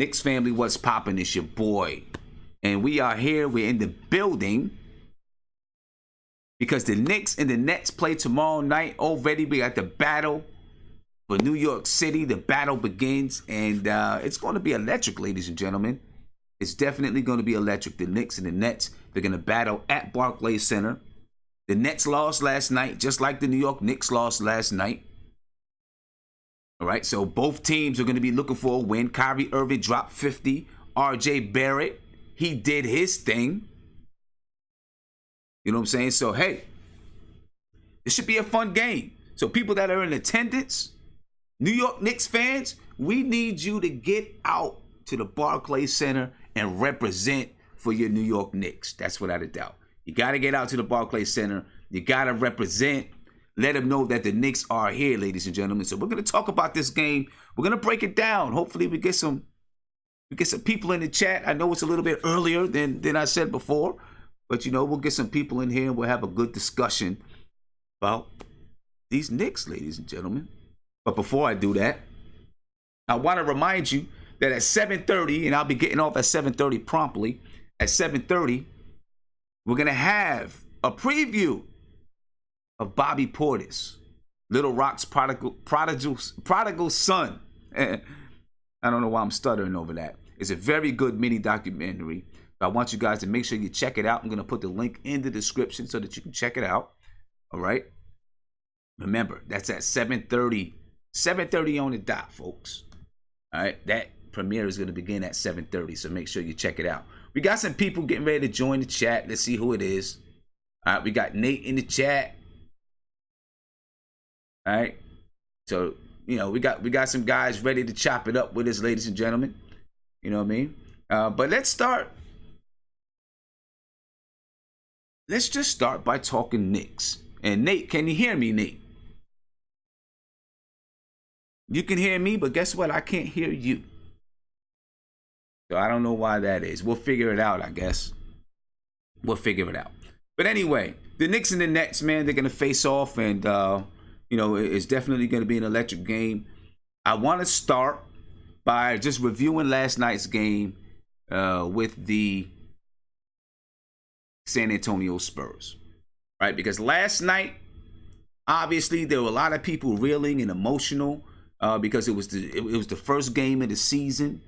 Knicks family, what's poppin'? It's your boy. And we are here. We're in the building because the Knicks and the Nets play tomorrow night. Already we got the battle for New York City. The battle begins, and it's going to be electric, ladies and gentlemen. It's definitely going to be electric. The Knicks and the Nets, they're going to battle at Barclays Center. The Nets lost last night, just like the New York Knicks lost last night. All right, so both teams are going to be looking for a win. Kyrie Irving dropped 50. R.J. Barrett, he did his thing. You know what I'm saying? So, hey, this should be a fun game. So people that are in attendance, New York Knicks fans, we need you to get out to the Barclays Center and represent for your New York Knicks. That's without a doubt. You got to get out to the Barclays Center. You got to represent. Let them know that the Knicks are here, ladies and gentlemen. So we're going to talk about this game. We're going to break it down. Hopefully we get some people in the chat. I know it's a little bit earlier than I said before, but you know, we'll get some people in here and we'll have a good discussion about these Knicks, ladies and gentlemen. But before I do that, I want to remind you that at 7:30, and I'll be getting off at 7:30 promptly, at 7:30, we're going to have a preview of Bobby Portis, Little Rock's prodigal son. I don't know why I'm stuttering over that. It's a very good mini documentary. I want you guys to make sure you check it out. I'm going to put the link in the description so that you can check it out. All right. Remember, that's at 7:30. 7:30 on the dot, folks. All right. That premiere is going to begin at 7:30, so make sure you check it out. We got some people getting ready to join the chat. Let's see who it is. All right. We got Nate in the chat. All right, so you know we got some guys ready to chop it up with us, ladies and gentlemen. You know what I mean? But let's start. Let's just start by talking Knicks. And Nate, can you hear me, Nate? You can hear me, but guess what? I can't hear you. So I don't know why that is. We'll figure it out, I guess. We'll figure it out. But anyway, the Knicks and the Nets, man, they're gonna face off, and you know, it's definitely going to be an electric game. I want to start by just reviewing last night's game with the San Antonio Spurs, right? Because last night, obviously, there were a lot of people reeling and emotional because it was the first game of the season,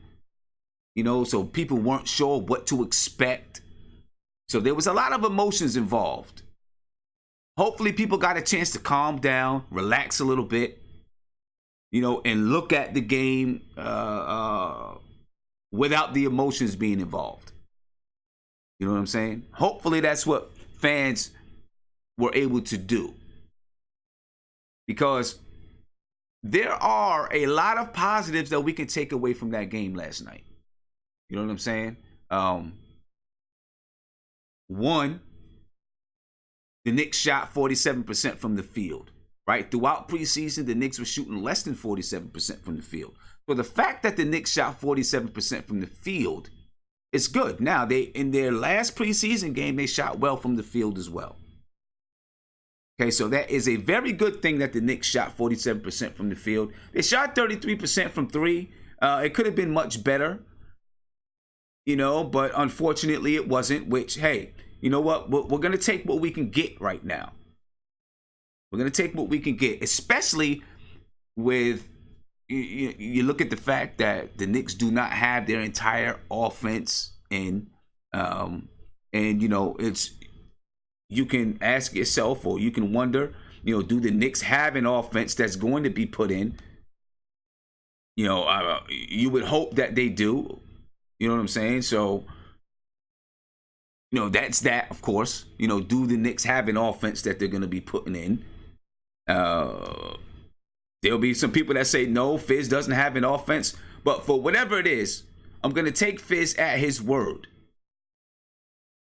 you know, so people weren't sure what to expect. So there was a lot of emotions involved. Hopefully people got a chance to calm down, relax a little bit, you know, and look at the game without the emotions being involved. You know what I'm saying? Hopefully that's what fans were able to do. Because there are a lot of positives that we can take away from that game last night. You know what I'm saying? One, the Knicks shot 47% from the field, right? Throughout preseason, the Knicks were shooting less than 47% from the field. So the fact that the Knicks shot 47% from the field is good. Now, in their last preseason game, they shot well from the field as well. Okay, so that is a very good thing that the Knicks shot 47% from the field. They shot 33% from three. It could have been much better, you know, but unfortunately it wasn't, which, hey, you know what? We're going to take what we can get right now. We're going to take what we can get, especially with, you look at the fact that the Knicks do not have their entire offense in. And, you know, you can ask yourself, or you can wonder, you know, do the Knicks have an offense that's going to be put in? You know, you would hope that they do. You know what I'm saying? So, you know, that's that, of course. You know, do the Knicks have an offense that they're going to be putting in? There'll be some people that say, no, Fizz doesn't have an offense. But for whatever it is, I'm going to take Fizz at his word.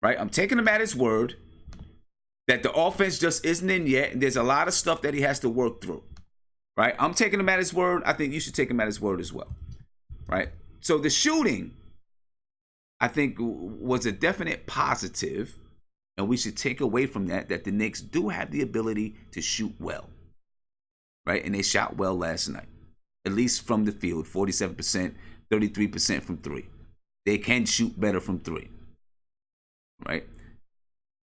Right? I'm taking him at his word that the offense just isn't in yet. And there's a lot of stuff that he has to work through. Right? I'm taking him at his word. I think you should take him at his word as well. Right? So the shooting, I think, was a definite positive, and we should take away from that the Knicks do have the ability to shoot well, right? And they shot well last night, at least from the field, 47%. 33% from three. They can shoot better from three, right?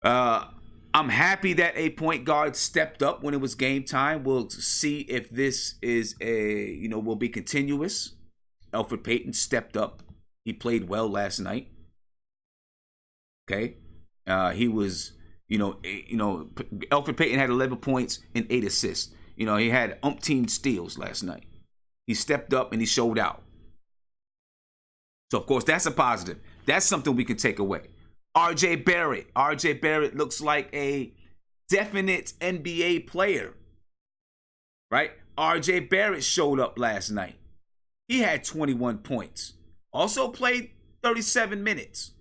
I'm happy that a point guard stepped up when it was game time. We'll see if this is will be continuous. Elfrid Payton stepped up. He played well last night. Okay. He was, Elfrid Payton had 11 points and 8 assists. He had umpteen steals last night. He stepped up and he showed out. So, of course, that's a positive. That's something we can take away. RJ Barrett looks like a definite NBA player, right? RJ Barrett showed up last night. He had 21 points. Also played 37 minutes,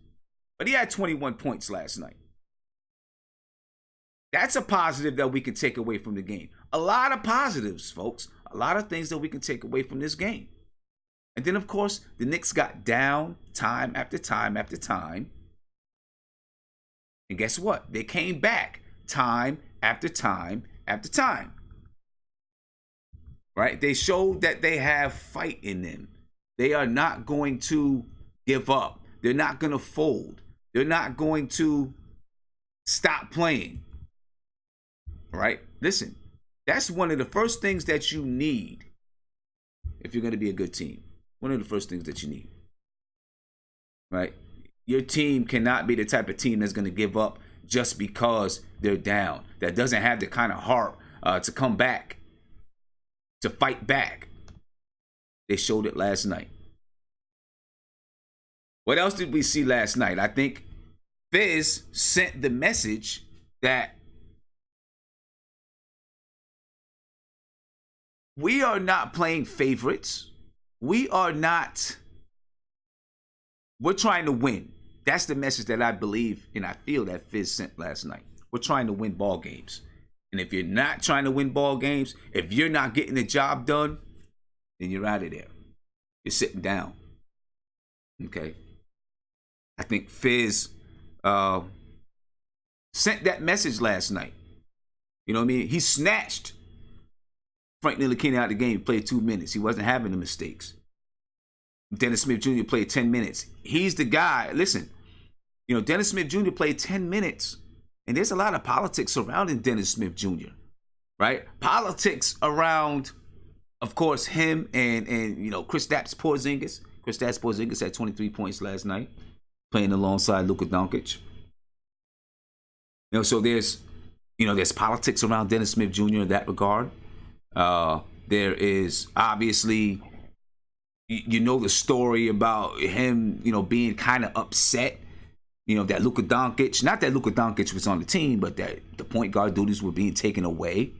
but he had 21 points last night. That's a positive that we can take away from the game. A lot of positives, folks. A lot of things that we can take away from this game. And then, of course, the Knicks got down time after time after time. And guess what? They came back time after time after time. Right? They showed that they have fight in them. They are not going to give up. They're not going to fold. They're not going to stop playing. Right? Listen, that's one of the first things that you need if you're going to be a good team. One of the first things that you need. Right? Your team cannot be the type of team that's going to give up just because they're down. That doesn't have the kind of heart to come back, to fight back. They showed it last night. What else did we see last night? I think Fizz sent the message that we are not playing favorites. We're trying to win. That's the message that I believe and I feel that Fizz sent last night. We're trying to win ball games. And if you're not trying to win ball games, if you're not getting the job done, then you're out of there. You're sitting down. Okay? I think Fizz sent that message last night. You know what I mean? He snatched Frank Ntilikina out of the game. He played 2 minutes. He wasn't having the mistakes. Dennis Smith Jr. played 10 minutes. He's the guy. Listen, Dennis Smith Jr. played 10 minutes. And there's a lot of politics surrounding Dennis Smith Jr., right? Politics around, of course, him and Kristaps Porzingis. Kristaps Porzingis had 23 points last night, playing alongside Luka Doncic. So there's politics around Dennis Smith Jr. in that regard. There is obviously, the story about him, being kind of upset, that Luka Doncic, not that Luka Doncic was on the team, but that the point guard duties were being taken away.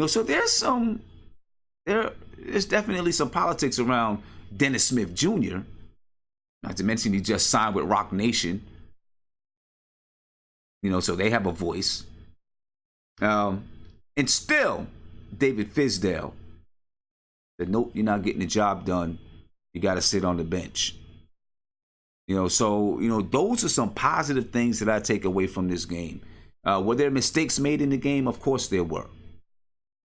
So there's definitely some politics around Dennis Smith Jr. Not to mention he just signed with Rock Nation. So they have a voice. And still, David Fizdale said, nope, you're not getting the job done. You got to sit on the bench. Those are some positive things that I take away from this game. Were there mistakes made in the game? Of course there were.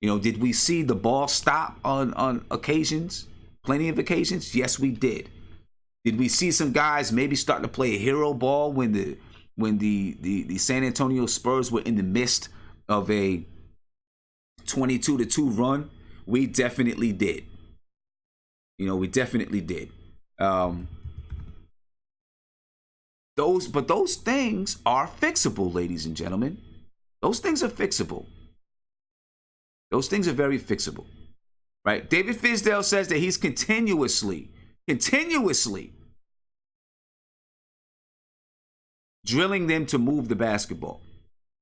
Did we see the ball stop on occasions? Plenty of occasions? Yes, we did. Did we see some guys maybe start to play hero ball when the San Antonio Spurs were in the midst of a 22-2 run? We definitely did. We definitely did. Those things are fixable, ladies and gentlemen. Those things are fixable. Those things are very fixable, right? David Fizdale says that he's continuously drilling them to move the basketball.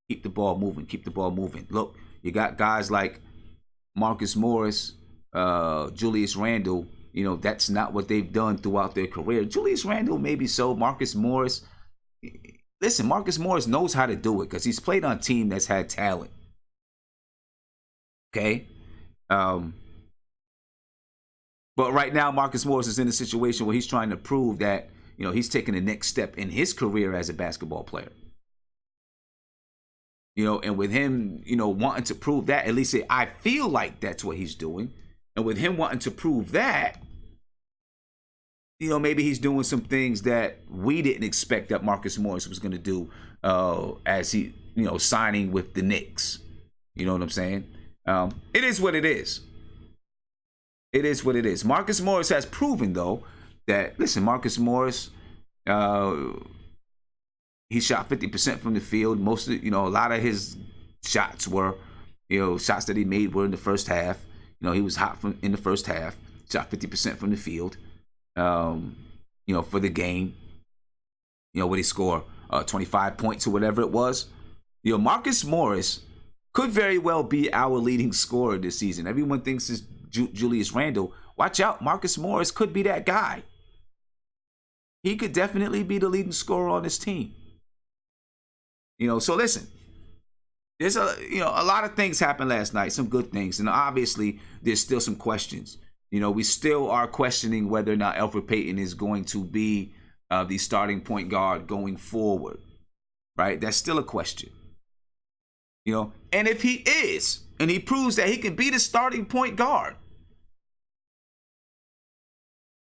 Keep the ball moving. Look, you got guys like Marcus Morris, Julius Randle. That's not what they've done throughout their career. Julius Randle, maybe so. Marcus Morris. Listen, Marcus Morris knows how to do it because he's played on a team that's had talent. Okay? But right now, Marcus Morris is in a situation where he's trying to prove that, he's taking the next step in his career as a basketball player. And with him, wanting to prove that, at least I feel like that's what he's doing. And with him wanting to prove that, maybe he's doing some things that we didn't expect that Marcus Morris was going to do as he, signing with the Knicks. You know what I'm saying? It is what it is. It is what it is. Marcus Morris has proven, though, that, listen, Marcus Morris, he shot 50% from the field. Most of, a lot of his shots were, shots that he made were in the first half. He was hot in the first half. Shot 50% from the field. For the game. What he scored, 25 points or whatever it was. Marcus Morris could very well be our leading scorer this season. Everyone thinks it's Julius Randle. Watch out, Marcus Morris could be that guy. He could definitely be the leading scorer on this team. So listen, there's a lot of things happened last night, some good things, and obviously there's still some questions. We still are questioning whether or not Elfrid Payton is going to be the starting point guard going forward, right? That's still a question. And if he is, and he proves that he can be the starting point guard,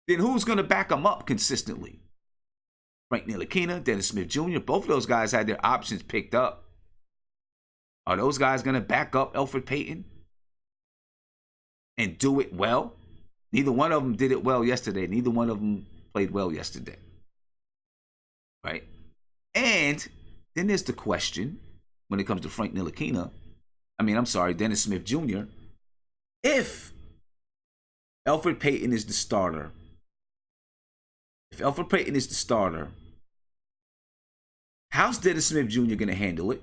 then who's going to back him up consistently? Frank Ntilikina, Dennis Smith Jr., both of those guys had their options picked up. Are those guys going to back up Elfrid Payton and do it well? Neither one of them did it well yesterday. Neither one of them played well yesterday. Right? And then there's the question when it comes to Frank Ntilikina. Dennis Smith Jr. If Elfrid Payton is the starter, how's Dennis Smith Jr. going to handle it?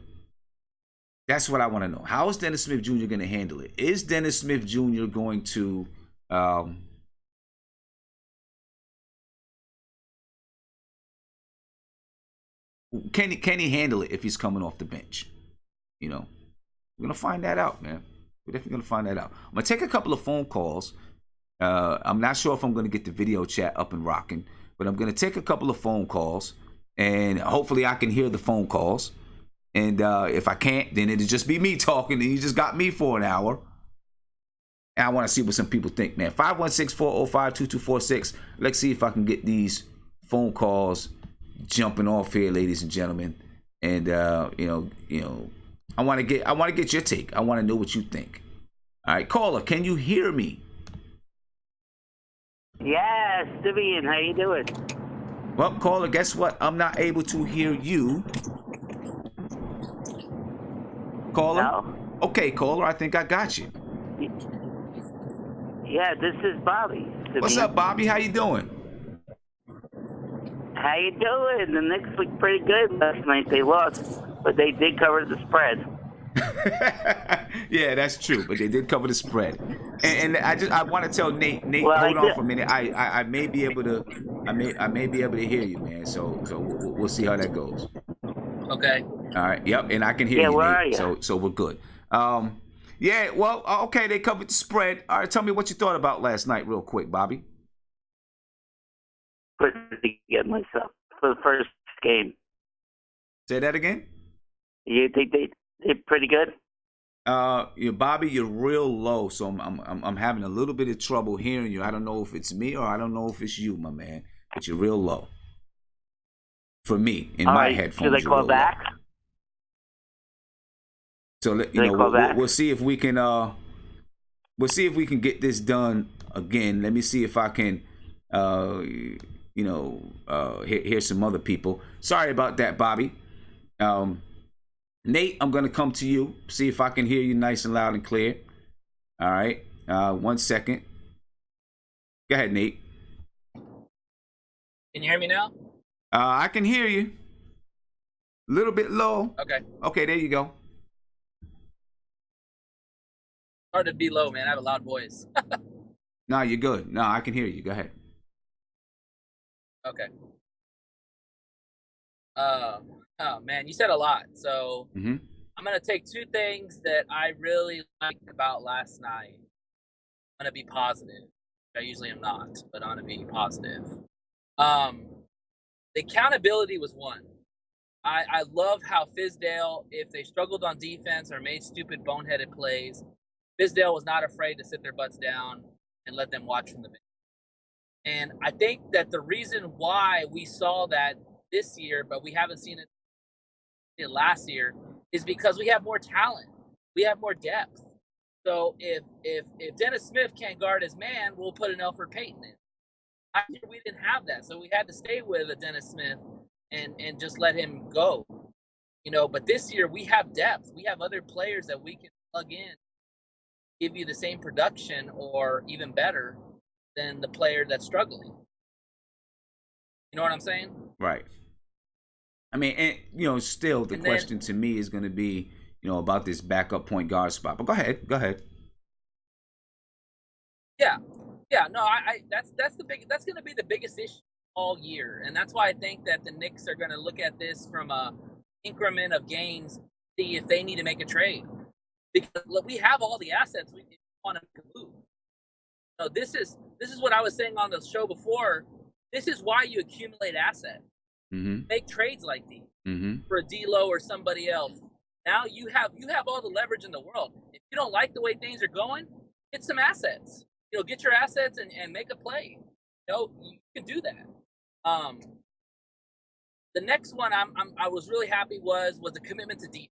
That's what I want to know. How is Dennis Smith Jr. going to handle it? Is Dennis Smith Jr. going to can he handle it if he's coming off the bench? We're going to find that out, man. We're definitely going to find that out. I'm going to take a couple of phone calls. I'm not sure if I'm going to get the video chat up and rocking, but I'm going to take a couple of phone calls, and hopefully I can hear the phone calls. And if I can't, then it'll just be me talking, and you just got me for an hour. And I want to see what some people think, man. 516-405-2246. Let's see if I can get these phone calls jumping off here, ladies and gentlemen. And I want to get your take. I want to know what you think. All right, caller, can you hear me? Yes, Vivian, how you doing? Well, caller, guess what? I'm not able to hear you. Caller? No. Okay, caller, I think I got you. Yeah, this is Bobby. Vivian. What's up, Bobby? How you doing? How you doing? The Knicks looked pretty good last night. They lost, but they did cover the spread. Yeah, that's true. But they did cover the spread. And I want to tell Nate. Well, hold on for a minute. I may be able to. I may be able to hear you, man. So we'll see how that goes. Okay. All right. Yep. And I can hear you. Where Nate, are you? So we're good. Yeah. Well. Okay. They covered the spread. All right. Tell me what you thought about last night, real quick, Bobby. Pretty good myself for the first game. Say that again. You think they did pretty good? Bobby, you're real low, so I'm having a little bit of trouble hearing you. I don't know if it's me or I don't know if it's you, my man, but you're real low. For me, in my headphones. Should I call back? So we'll see if we can get this done again. Let me see if I can hear some other people. Sorry about that, Bobby. Nate, I'm going to come to you, see if I can hear you nice and loud and clear. All right. 1 second. Go ahead, Nate. Can you hear me now? I can hear you. A little bit low. Okay. Okay, there you go. Hard to be low, man. I have a loud voice. No, you're good. No, I can hear you. Go ahead. Okay. Oh, man, you said a lot. So I'm going to take two things that I really liked about last night. I'm going to be positive. I usually am not, but I'm going to be positive. The accountability was one. I love how Fizdale, if they struggled on defense or made stupid boneheaded plays, Fizdale was not afraid to sit their butts down and let them watch from the bench. And I think that the reason why we saw that this year, but we haven't seen it last year, is because we have more talent. We have more depth. So if Dennis Smith can't guard his man, we'll put an Elfrid Payton in. Last year we didn't have that, so we had to stay with a Dennis Smith and just let him go. But this year we have depth. We have other players that we can plug in, give you the same production or even better than the player that's struggling. You know what I'm saying? Right. I mean, and still the question to me is going to be, about this backup point guard spot. But go ahead. Yeah. No, that's going to be the biggest issue all year, and that's why I think that the Knicks are going to look at this from a increment of games, see if they need to make a trade, because look, we have all the assets we want to make a move. So this is what I was saying on the show before. This is why you accumulate assets. Mm-hmm. Make trades like these mm-hmm. for a D'Lo or somebody else. Now you have all the leverage in the world. If you don't like the way things are going, get some assets. Get your assets and make a play. You can do that. The next one I was really happy was a commitment to defense.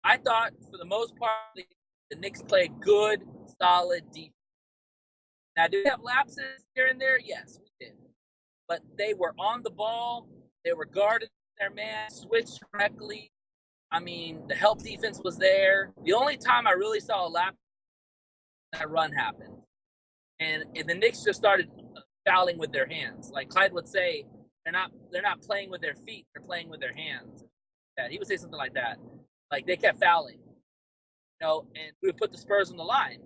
I thought for the most part the Knicks played good, solid defense. Now, do we have lapses here and there? Yes, we did. But they were on the ball. They were guarding their man, switched correctly. I mean, the help defense was there. The only time I really saw a lapse, that run happened. And the Knicks just started fouling with their hands. Like Clyde would say, they're not playing with their feet, they're playing with their hands. Yeah, he would say something like that. Like they kept fouling. And we would put the Spurs on the line.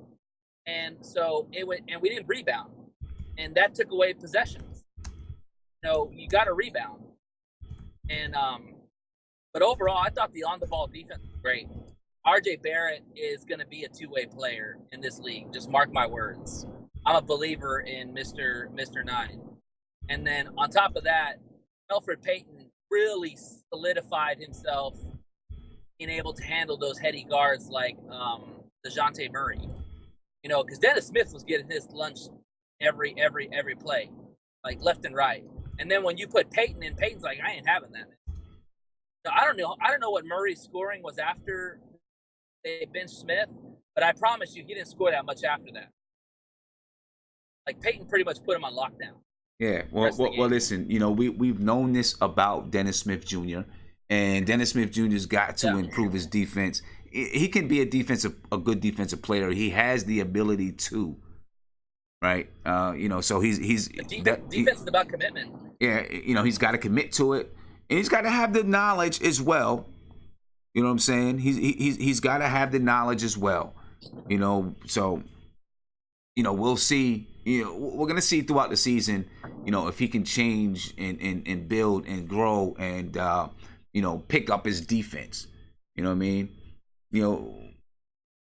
And so and we didn't rebound. And that took away possessions. You got to rebound. And but overall, I thought the on-the-ball defense was great. RJ Barrett is going to be a two-way player in this league. Just mark my words. I'm a believer in Mr. 9. And then on top of that, Elfrid Payton really solidified himself being able to handle those heady guards like DeJounte Murray. Because Dennis Smith was getting his lunch every play, like left and right. And then when you put Payton in, Payton's like, I ain't having that. So I don't know what Murray's scoring was after they benched Smith, but I promise you he didn't score that much after that. Like Payton pretty much put him on lockdown. Yeah, well, listen, we've known this about Dennis Smith Jr. and Dennis Smith Jr.'s got to improve his defense. He can be a good defensive player. He has the ability to, right? So he's defense is about commitment. Yeah, he's got to commit to it, and he's got to have the knowledge as well. You know what I'm saying? He's got to have the knowledge as well. So we'll see. We're gonna see throughout the season. If he can change and build and grow and pick up his defense. You know what I mean?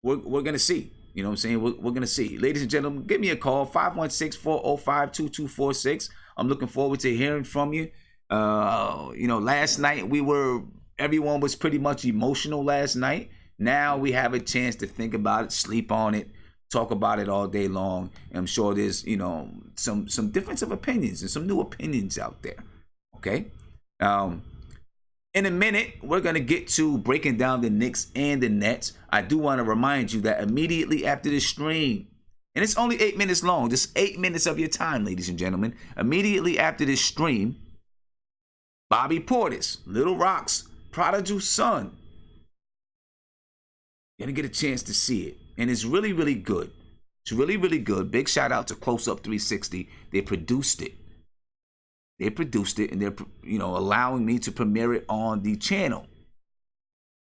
We're gonna see. You know what I'm saying? We're gonna see. Ladies and gentlemen, give me a call, 516-405-2246. I'm looking forward to hearing from you. Last night everyone was pretty much emotional last night. Now we have a chance to think about it, sleep on it, talk about it all day long. And I'm sure there's, some difference of opinions and some new opinions out there. Okay? In a minute, we're going to get to breaking down the Knicks and the Nets. I do want to remind you that immediately after this stream, and it's only 8 minutes long, just 8 minutes of your time, ladies and gentlemen. Immediately after this stream, Bobby Portis, Little Rock's prodigal son, you're going to get a chance to see it. And it's really, really good. It's really, really good. Big shout out to Close Up 360. They produced it. And they're, allowing me to premiere it on the channel.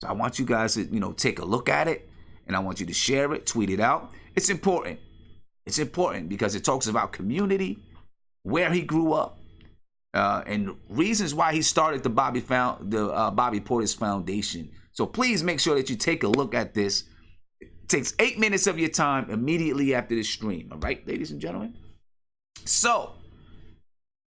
So I want you guys to, take a look at it. And I want you to share it, tweet it out. It's important. It's important because it talks about community, where he grew up, and reasons why he started the Bobby Portis Foundation. So please make sure that you take a look at this. It takes 8 minutes of your time immediately after this stream. All right, ladies and gentlemen? So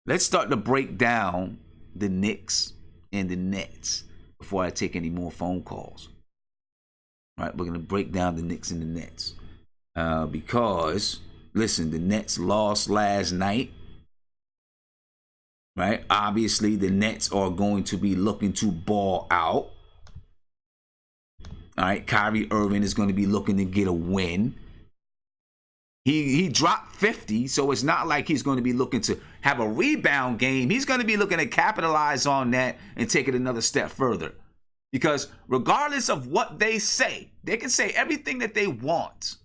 let's start to break down the Knicks and the Nets before I take any more phone calls. All right, we're going to break down the Knicks and the Nets. Because listen, the Nets lost last night. Right? Obviously, the Nets are going to be looking to ball out. All right, Kyrie Irving is going to be looking to get a win. He dropped 50, so it's not like he's going to be looking to have a rebound game. He's going to be looking to capitalize on that and take it another step further. Because regardless of what they say, they can say everything that they want.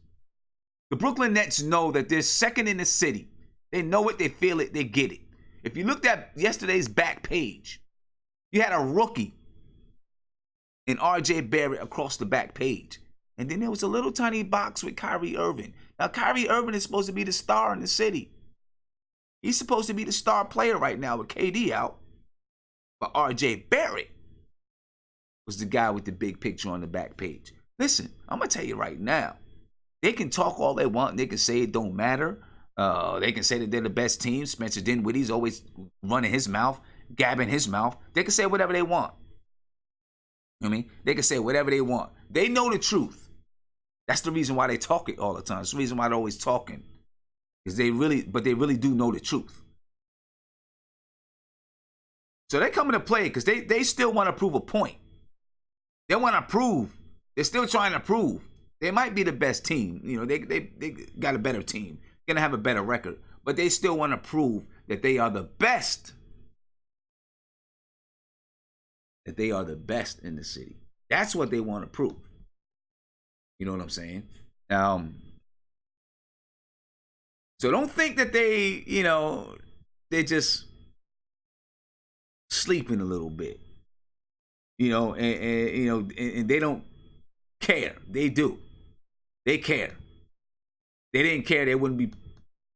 The Brooklyn Nets know that they're second in the city. They know it, they feel it, they get it. If you looked at yesterday's back page, you had a rookie in RJ Barrett across the back page. And then there was a little tiny box with Kyrie Irving. Now, Kyrie Irving is supposed to be the star in the city. He's supposed to be the star player right now with KD out. But RJ Barrett was the guy with the big picture on the back page. Listen, I'm going to tell you right now. They can talk all they want. They can say it don't matter. They can say that they're the best team. Spencer Dinwiddie's always running his mouth, gabbing his mouth. They can say whatever they want. You know what I mean? They can say whatever they want. They know the truth. That's the reason why they talk it all the time. It's the reason why they're always talking. Because they really do know the truth. So they come into play because they still want to prove a point. They want to prove. They're still trying to prove. They might be the best team. You know, they got a better team. They're going to have a better record. But they still want to prove that they are the best. That they are the best in the city. That's what they want to prove. You know what I'm saying? So don't think that they just sleeping a little bit. And they don't care. They do. They care. They didn't care, they wouldn't be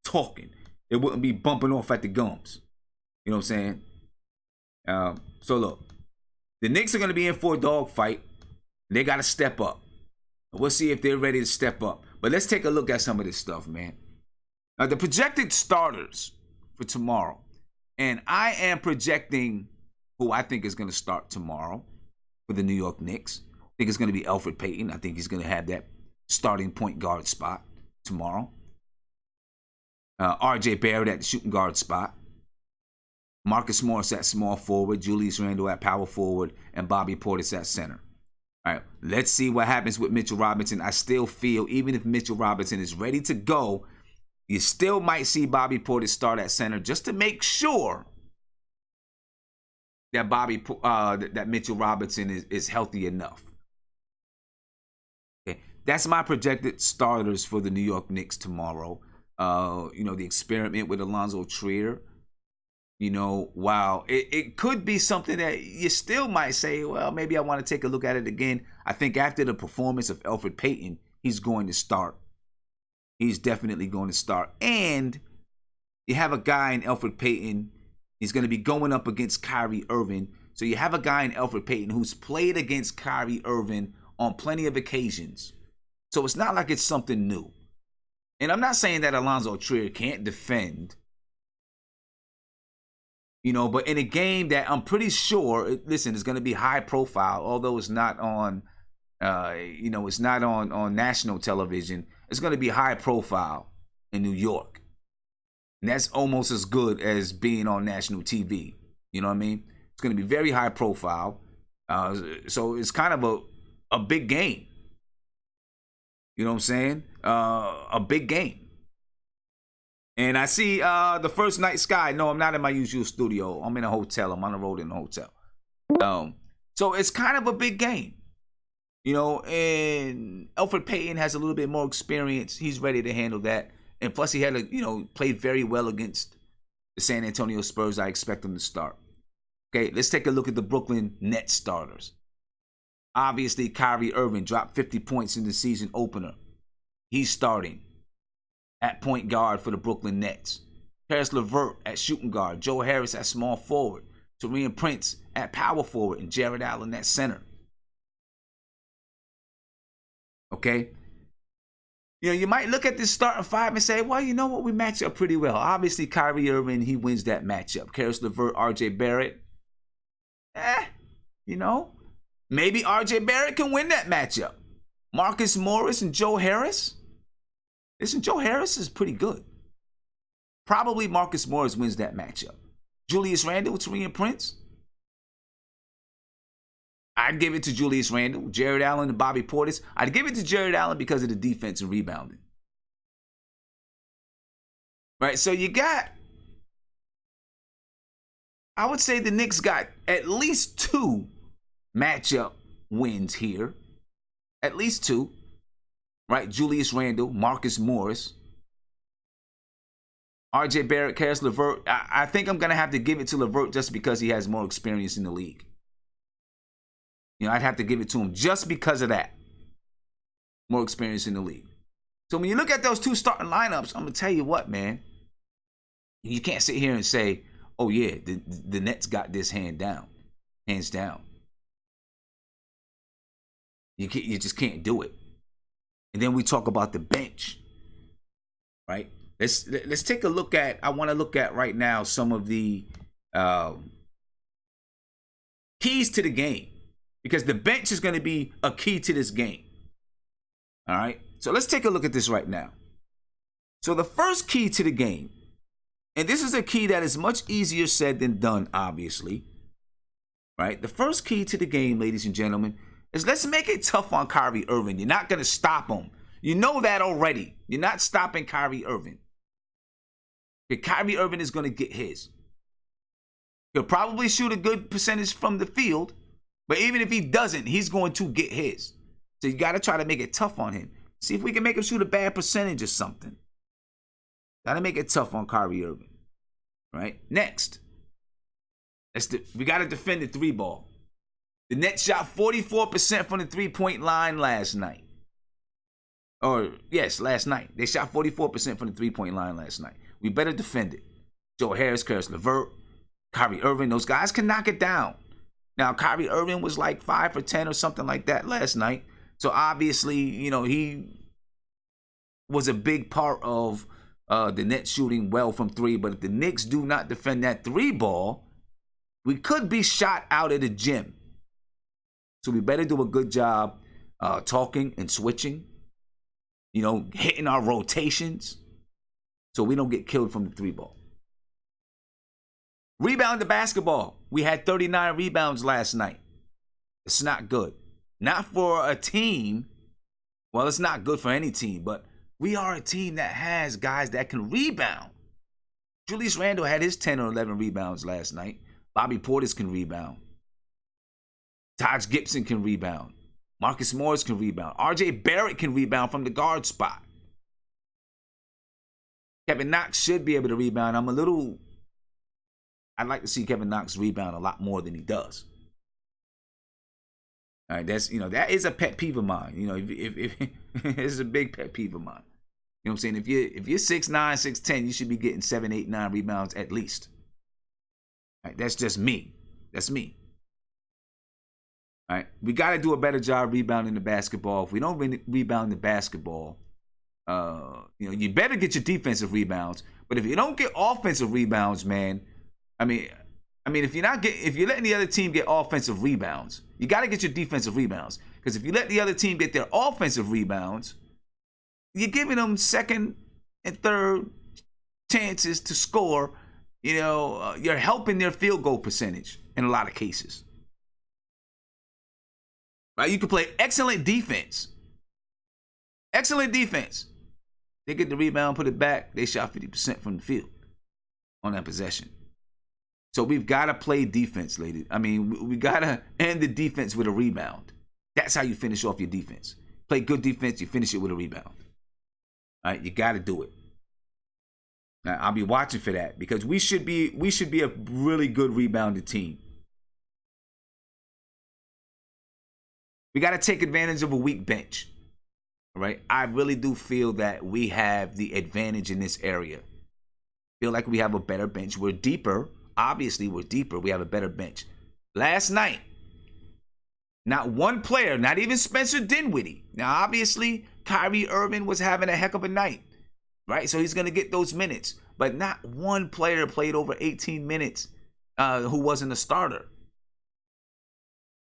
talking. They wouldn't be bumping off at the gums. You know what I'm saying? So look, the Knicks are going to be in for a dogfight. They got to step up. We'll see if they're ready to step up. But let's take a look at some of this stuff, man. The projected starters for tomorrow. And I am projecting who I think is going to start tomorrow for the New York Knicks. I think it's going to be Elfrid Payton. I think he's going to have that starting point guard spot tomorrow. RJ Barrett at the shooting guard spot. Marcus Morris at small forward. Julius Randle at power forward. And Bobby Portis at center. All right, let's see what happens with Mitchell Robinson. I still feel even if Mitchell Robinson is ready to go, you still might see Bobby Portis start at center just to make sure that that Mitchell Robinson is healthy enough. Okay, that's my projected starters for the New York Knicks tomorrow. The experiment with Alonzo Trier. While it could be something that you still might say, well, maybe I want to take a look at it again. I think after the performance of Elfrid Payton, he's going to start. He's definitely going to start. And you have a guy in Elfrid Payton. He's going to be going up against Kyrie Irving. So you have a guy in Elfrid Payton who's played against Kyrie Irving on plenty of occasions. So it's not like it's something new. And I'm not saying that Alonzo Trier can't defend. But in a game that I'm pretty sure, listen, it's going to be high profile, although it's not on, it's not on national television. It's going to be high profile in New York. And that's almost as good as being on national TV. You know what I mean? It's going to be very high profile. So it's kind of a big game. You know what I'm saying? A big game. And I see the first night sky. No, I'm not in my usual studio. I'm in a hotel. I'm on the road in a hotel. So it's kind of a big game. And Elfrid Payton has a little bit more experience. He's ready to handle that. And plus he had played very well against the San Antonio Spurs. I expect him to start. Okay, let's take a look at the Brooklyn Nets starters. Obviously, Kyrie Irving dropped 50 points in the season opener. He's starting at point guard for the Brooklyn Nets. Paris LeVert at shooting guard. Joe Harris at small forward. Taurean Prince at power forward. And Jared Allen at center. Okay? You might look at this starting five and say, well, you know what? We match up pretty well. Obviously, Kyrie Irving, he wins that matchup. Paris LeVert, RJ Barrett. Maybe RJ Barrett can win that matchup. Marcus Morris and Joe Harris. Listen, Joe Harris is pretty good. Probably Marcus Morris wins that matchup. Julius Randle, Taurean Prince. I'd give it to Julius Randle, Jared Allen, and Bobby Portis. I'd give it to Jared Allen because of the defense and rebounding. Right, so you got, I would say the Knicks got at least 2 matchup wins here. At least 2. Right, Julius Randle, Marcus Morris, R.J. Barrett, Karis LeVert. I think I'm going to have to give it to LeVert just because he has more experience in the league. I'd have to give it to him just because of that. More experience in the league. So when you look at those 2 starting lineups, I'm going to tell you what, man. You can't sit here and say, oh, yeah, the Nets got this hands down. You just can't do it. And then we talk about the bench, right? Let's take a look at, I want to look at right now some of the keys to the game. Because the bench is going to be a key to this game. All right? So let's take a look at this right now. So the first key to the game, and this is a key that is much easier said than done, obviously. Right? The first key to the game, ladies and gentlemen, is let's make it tough on Kyrie Irving. You're not going to stop him. You know that already. You're not stopping Kyrie Irving. Kyrie Irving is going to get his. He'll probably shoot a good percentage from the field. But even if he doesn't, he's going to get his. So you got to try to make it tough on him. See if we can make him shoot a bad percentage or something. Got to make it tough on Kyrie Irving. Right? Next. We got to defend the 3-ball. The Nets shot 44% from the 3-point line last night. Last night. They shot 44% from the 3-point line last night. We better defend it. Joe Harris, Karis LeVert, Kyrie Irving, those guys can knock it down. Now, Kyrie Irving was like 5 for 10 or something like that last night. So, obviously, he was a big part of the Nets shooting well from 3. But if the Knicks do not defend that 3-ball, we could be shot out of the gym. So, we better do a good job talking and switching, hitting our rotations so we don't get killed from the 3-ball. Rebound the basketball. We had 39 rebounds last night. It's not good. Not for a team. Well, it's not good for any team, but we are a team that has guys that can rebound. Julius Randle had his 10 or 11 rebounds last night. Bobby Portis can rebound. Taj Gibson can rebound. Marcus Morris can rebound. R.J. Barrett can rebound from the guard spot. Kevin Knox should be able to rebound. I'd like to see Kevin Knox rebound a lot more than he does. All right, that is a pet peeve of mine. If it's a big pet peeve of mine. You know what I'm saying? If you're 6'9", 6'10", you should be getting 7, 8, 9 rebounds at least. All right, that's just me. That's me. All right, we got to do a better job rebounding the basketball. If we don't rebound the basketball, you better get your defensive rebounds. But if you don't get offensive rebounds, man, I mean, if you're letting the other team get offensive rebounds, you got to get your defensive rebounds. Because if you let the other team get their offensive rebounds, you're giving them second and third chances to score. You're helping their field goal percentage in a lot of cases. Right? You can play excellent defense. Excellent defense. They get the rebound, put it back. They shot 50% from the field on that possession. So we've got to play defense, ladies. We got to end the defense with a rebound. That's how you finish off your defense. Play good defense, you finish it with a rebound. All right, you got to do it. Now, I'll be watching for that because we should be a really good rebounded team. We got to take advantage of a weak bench. All right, I really do feel that we have the advantage in this area. Feel like we have a better bench. We're deeper. Obviously, we're deeper. We have a better bench. Last night, not one player, not even Spencer Dinwiddie. Now, obviously, Kyrie Irving was having a heck of a night, right? So he's going to get those minutes. But not one player played over 18 minutes who wasn't a starter.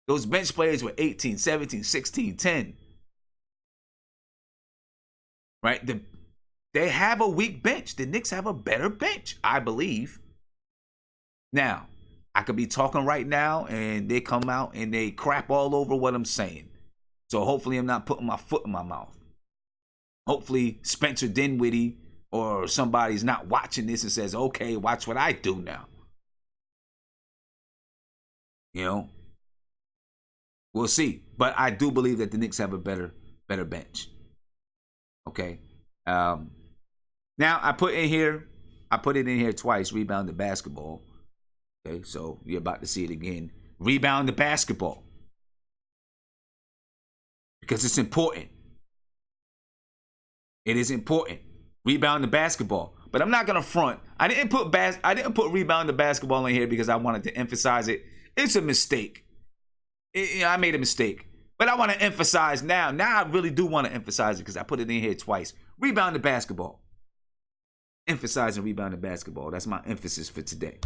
Those bench players were 18, 17, 16, 10. Right? They have a weak bench. The Knicks have a better bench, I believe. Now, I could be talking right now and they come out and they crap all over what I'm saying. So hopefully I'm not putting my foot in my mouth. Hopefully Spencer Dinwiddie or somebody's not watching this and says, okay, watch what I do now. You know, we'll see. But I do believe that the Knicks have a better bench. Okay. Now I put it in here twice, rebound the basketball. Okay, so you're about to see it again. Rebound the basketball. Because it's important. It is important. Rebound the basketball. But I'm not gonna front. I didn't put rebound the basketball in here because I wanted to emphasize it. It's a mistake. I made a mistake. But I want to emphasize now. Now I really do want to emphasize it because I put it in here twice. Rebound the basketball. Emphasizing rebound the basketball. That's my emphasis for today.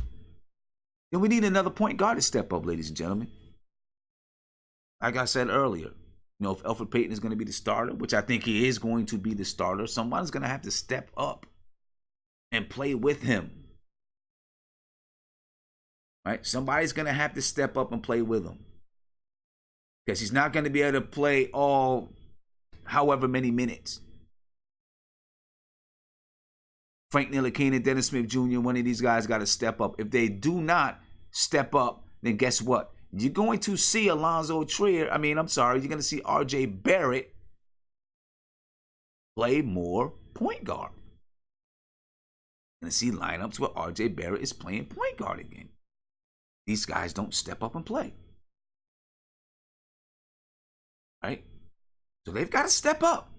Then we need another point guard to step up, ladies and gentlemen. Like I said earlier, you know, if Elfrid Payton is going to be the starter, which I think he is going to be the starter, someone's going to have to step up and play with him. Right? Somebody's going to have to step up and play with him. Because he's not going to be able to play all however many minutes. Frank Ntilikina, Dennis Smith Jr., one of these guys got to step up. If they do not step up, then guess what? You're going to see Alonzo Trier. You're going to see R.J. Barrett play more point guard. You're going to see lineups where R.J. Barrett is playing point guard again. These guys don't step up and play. Right? So they've got to step up.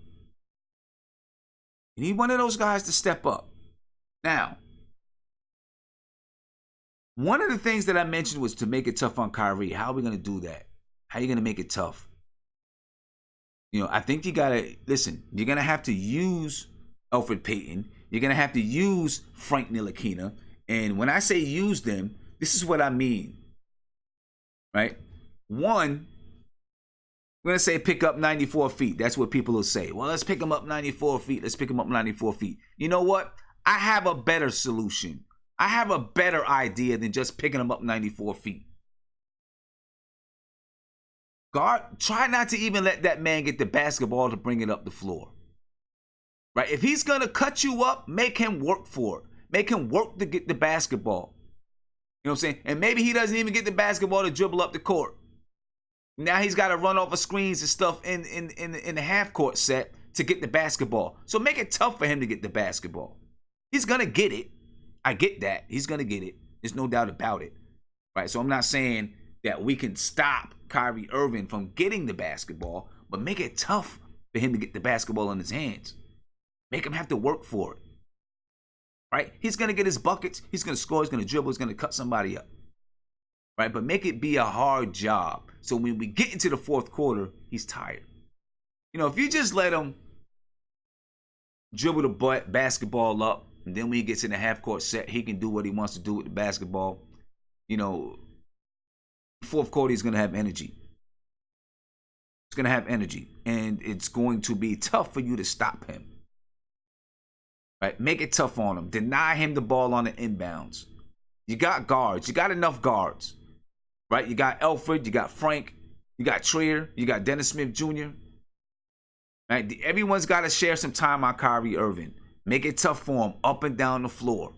You need one of those guys to step up. Now, one of the things that I mentioned was to make it tough on Kyrie. How are we going to do that? How are you going to make it tough? You know, I think you got to, listen, you're going to have to use Elfrid Payton. You're going to have to use Frank Ntilikina. And when I say use them, this is what I mean. Right? One, we're going to say pick up 94 feet. That's what people will say. Well, let's pick him up 94 feet. Let's pick him up 94 feet. You know what? I have a better solution. I have a better idea than just picking him up 94 feet. Guard, try not to even let that man get the basketball to bring it up the floor. Right? If he's going to cut you up, make him work for it. Make him work to get the basketball. You know what I'm saying? And maybe he doesn't even get the basketball to dribble up the court. Now he's got to run off of screens and stuff in the half-court set to get the basketball. So make it tough for him to get the basketball. He's going to get it. I get that. He's going to get it. There's no doubt about it. Right? So I'm not saying that we can stop Kyrie Irving from getting the basketball, but make it tough for him to get the basketball in his hands. Make him have to work for it. Right? He's going to get his buckets. He's going to score. He's going to dribble. He's going to cut somebody up. Right? But make it be a hard job. So when we get into the fourth quarter, he's tired. You know, if you just let him dribble the basketball up, and then when he gets in the half-court set, he can do what he wants to do with the basketball. You know, fourth quarter, he's going to have energy. He's going to have energy. And it's going to be tough for you to stop him. Right? Make it tough on him. Deny him the ball on the inbounds. You got guards. You got enough guards. Right? You got Elfrid. You got Frank. You got Trier. You got Dennis Smith Jr. Right? Everyone's got to share some time on Kyrie Irving. Make it tough for him up and down the floor.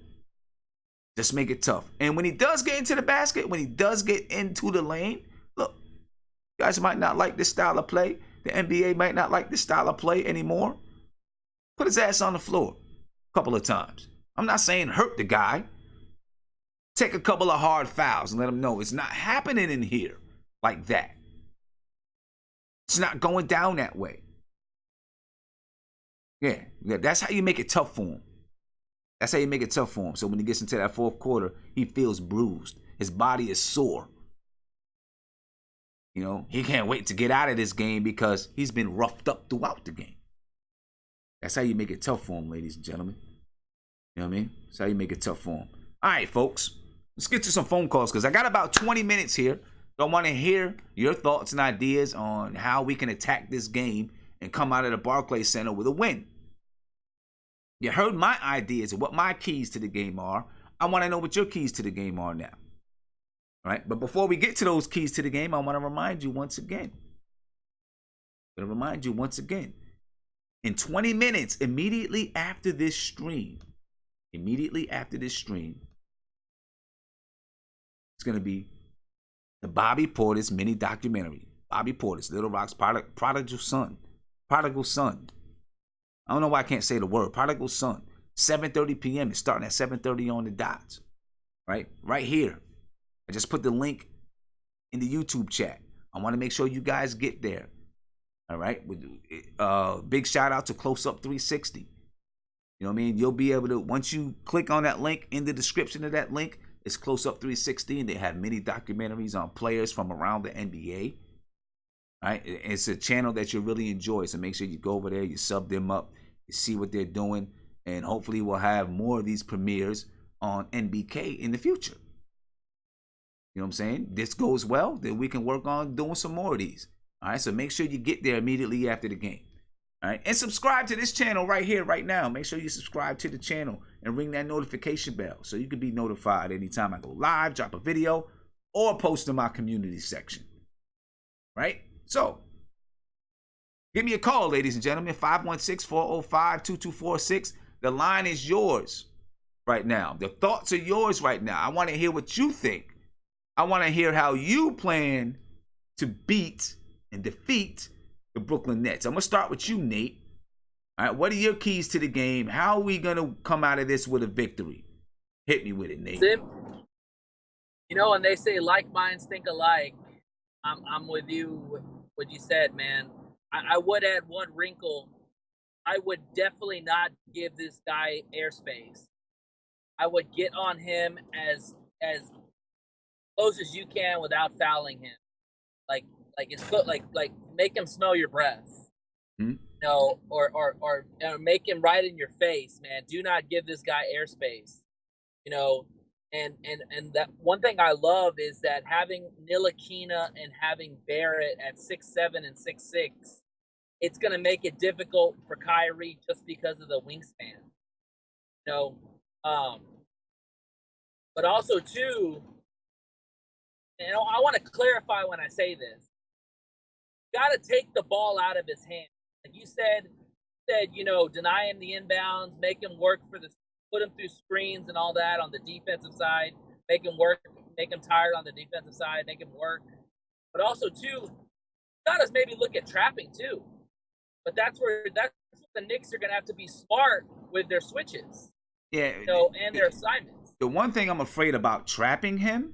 Just make it tough. And when he does get into the basket, when he does get into the lane, look, you guys might not like this style of play. The NBA might not like this style of play anymore. Put his ass on the floor a couple of times. I'm not saying hurt the guy. Take a couple of hard fouls and let him know it's not happening in here like that. It's not going down that way. Yeah, that's how you make it tough for him. That's how you make it tough for him. So when he gets into that fourth quarter, he feels bruised. His body is sore. You know, he can't wait to get out of this game because he's been roughed up throughout the game. That's how you make it tough for him, ladies and gentlemen. You know what I mean? That's how you make it tough for him. All right, folks. Let's get to some phone calls because I got about 20 minutes here. So I want to hear your thoughts and ideas on how we can attack this game and come out of the Barclays Center with a win. You heard my ideas and what my keys to the game are. I want to know what your keys to the game are now. All right? But before we get to those keys to the game, I want to remind you once again. In 20 minutes, immediately after this stream, it's going to be the Bobby Portis mini documentary. Bobby Portis, Little Rock's prodigal son. I don't know why I can't say the word. Prodigal son. 7:30 p.m. It's starting at 7:30 on the dot. Right here. I just put the link in the YouTube chat. I want to make sure you guys get there. All right. Big shout out to Close Up 360. You know what I mean? You'll be able to, once you click on that link, in the description of that link, it's Close Up 360, and they have many documentaries on players from around the NBA. All right. It's a channel that you'll really enjoy. So make sure you go over there, you sub them up, you see what they're doing, and hopefully we'll have more of these premieres on NBK in the future. You know what I'm saying? This goes well, then we can work on doing some more of these. All right, so make sure you get there immediately after the game. All right, and subscribe to this channel right here, right now. Make sure you subscribe to the channel and ring that notification bell so you can be notified anytime I go live, drop a video, or post in my community section. Right? So, give me a call, ladies and gentlemen, 516-405-2246. The line is yours right now. The thoughts are yours right now. I want to hear what you think. I want to hear how you plan to beat and defeat the Brooklyn Nets. I'm going to start with you, Nate. All right, what are your keys to the game? How are we going to come out of this with a victory? Hit me with it, Nate. You know, when they say like minds think alike, I'm with you, what you said, man. I would add one wrinkle. I would definitely not give this guy airspace. I would get on him as close as you can without fouling him. Like make him smell your breath. Mm-hmm. You know, or make him right in your face, man. Do not give this guy airspace. You know, and that one thing I love is that having Ntilikina and having Barrett at 6'7" and 6'6", it's gonna make it difficult for Kyrie just because of the wingspan. You know, but also too, you know, I want to clarify when I say this. You got to take the ball out of his hand. Like you said, you know, deny him the inbounds, make him work put him through screens and all that on the defensive side, make him work, make him tired on the defensive side, make him work. But also too, got to maybe look at trapping too. But that's what the Knicks are going to have to be smart with their switches. Yeah. You know, and their assignments. The one thing I'm afraid about trapping him,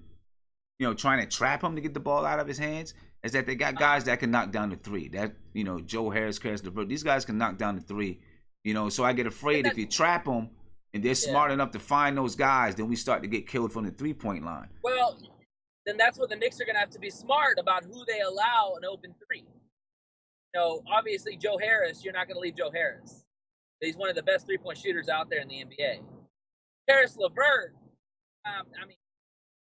you know, trying to trap him to get the ball out of his hands, is that they got guys that can knock down the three. That, you know, Joe Harris, Karis LeVert, these guys can knock down the three. You know, so I get afraid if you trap them and they're smart enough to find those guys, then we start to get killed from the three-point line. Well, then that's what the Knicks are going to have to be smart about who they allow an open three. You know, obviously Joe Harris, you're not going to leave Joe Harris. He's one of the best three-point shooters out there in the NBA. Karis LeVert, I mean,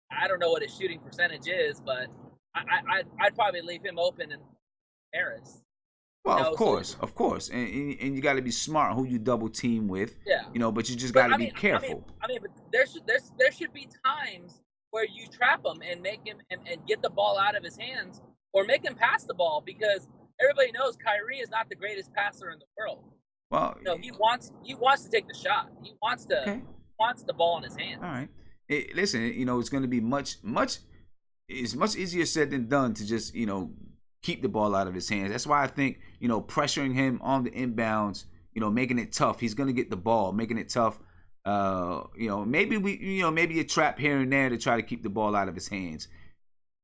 I don't know what his shooting percentage is, but I'd probably leave him open and Harris. Well, you know, of course, and you got to be smart who you double team with. Yeah. You know, but you just got to be careful. I mean, but there should be times where you trap him and make him and get the ball out of his hands, or make him pass the ball, because everybody knows Kyrie is not the greatest passer in the world. Well, no, he wants to take the shot. He wants the ball in his hands. All right. Listen, you know, it's going to be much easier said than done to just, you know, keep the ball out of his hands. That's why I think, you know, pressuring him on the inbounds, you know, making it tough. He's going to get the ball, making it tough. You know, maybe a trap here and there to try to keep the ball out of his hands.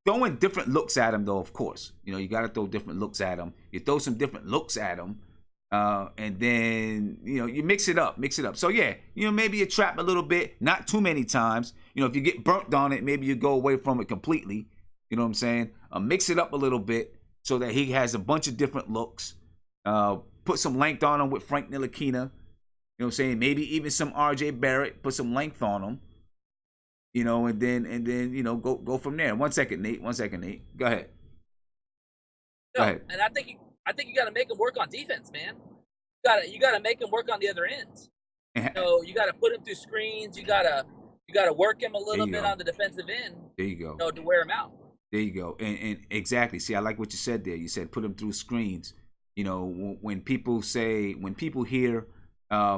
Throwing different looks at him, though, of course. You know, you got to throw different looks at him. You throw some different looks at him. And then, you know, you mix it up. So, yeah, you know, maybe you trap a little bit, not too many times. You know, if you get burnt on it, maybe you go away from it completely. You know what I'm saying? Mix it up a little bit so that he has a bunch of different looks. Put some length on him with Frank Ntilikina. You know what I'm saying? Maybe even some RJ Barrett. Put some length on him. You know, and then you know, go from there. One second, Nate. Go ahead. Go ahead. And I think you got to make him work on defense, man. You got to make him work on the other end. You got to put him through screens. You got to work him a little bit on the defensive end. There you go. To wear him out. There you go. And exactly. See, I like what you said there. You said put him through screens. When people hear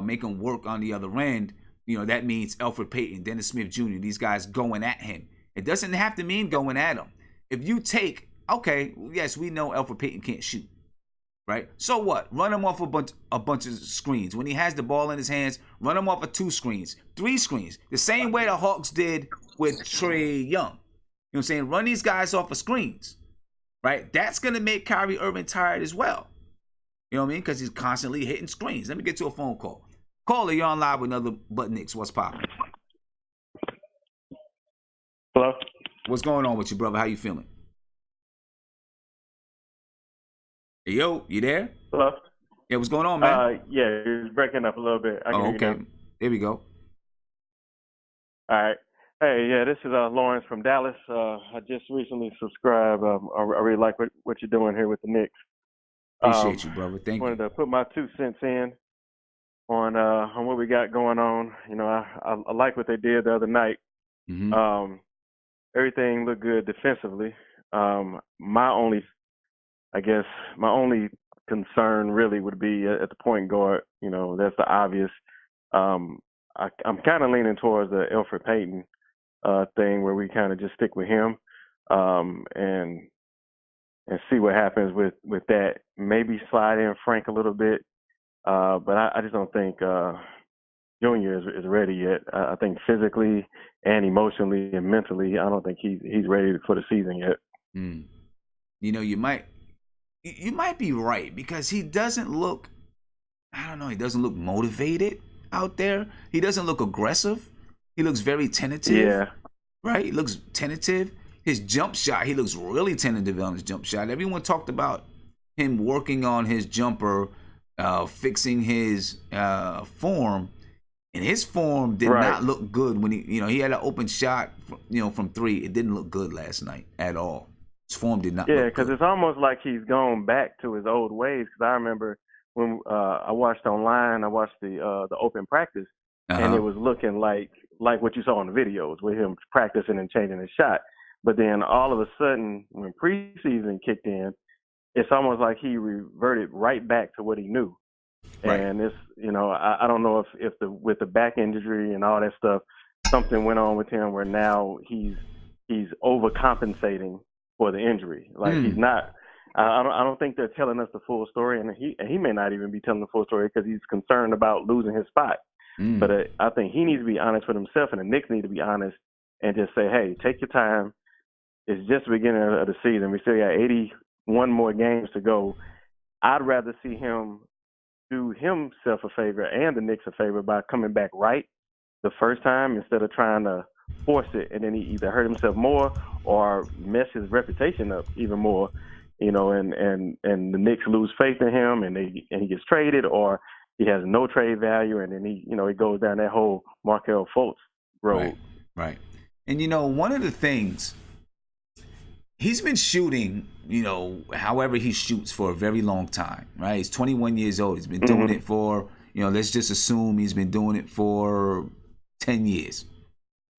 make him work on the other end, that means Elfrid Payton, Dennis Smith Jr., these guys going at him. It doesn't have to mean going at him. If you take, okay, yes, we know Elfrid Payton can't shoot, right? So what? Run him off a bunch of screens. When he has the ball in his hands, run him off of 2 screens, 3 screens. The same way the Hawks did with Trae Young. You know what I'm saying? Run these guys off of screens, right? That's going to make Kyrie Irving tired as well. You know what I mean? Because he's constantly hitting screens. Let me get to a phone call. Caller, you're on live with another Butt Knicks. What's poppin'? Hello? What's going on with you, brother? How you feeling? Hey, yo, you there? Hello? Yeah, what's going on, man? Yeah, it's breaking up a little bit. I can hear you okay. now. There we go. All right. Hey, yeah, this is Lawrence from Dallas. I just recently subscribed. I really like what you're doing here with the Knicks. Appreciate you, brother. Thank you. Wanted to put my 2 cents in on what we got going on. I like what they did the other night. Mm-hmm. Everything looked good defensively. My only concern really would be at the point guard. That's the obvious. I'm kind of leaning towards the Elfrid Payton thing where we kind of just stick with him and see what happens with that. Maybe slide in Frank a little bit, but I just don't think Junior is ready yet. I think physically and emotionally and mentally, I don't think he's ready for the season yet. Mm. You might be right because he doesn't look. I don't know. He doesn't look motivated out there. He doesn't look aggressive. He looks very tentative. Yeah. Right? He looks tentative. His jump shot, he looks really tentative on his jump shot. Everyone talked about him working on his jumper, fixing his form. And his form did not look good when he had an open shot, from 3. It didn't look good last night at all. His form did not look good. Yeah, because it's almost like he's gone back to his old ways. Because I remember when I watched online, I watched the open practice, and it was looking like what you saw in the videos with him practicing and changing his shot. But then all of a sudden, when preseason kicked in, it's almost like he reverted right back to what he knew. Right. And it's, I don't know if with the back injury and all that stuff, something went on with him where now he's overcompensating for the injury. Like he's not. I don't think they're telling us the full story, and he may not even be telling the full story because he's concerned about losing his spot. But I think he needs to be honest with himself, and the Knicks need to be honest and just say, hey, take your time. It's just the beginning of the season. We still got 81 more games to go. I'd rather see him do himself a favor and the Knicks a favor by coming back right the first time instead of trying to force it, and then he either hurt himself more or mess his reputation up even more, and the Knicks lose faith in him and he gets traded, or he has no trade value, and then he goes down that whole Markelle Fultz road. Right. And one of the things, he's been shooting, however he shoots for a very long time, right? He's 21 years old. He's been doing it for, let's just assume he's been doing it for 10 years,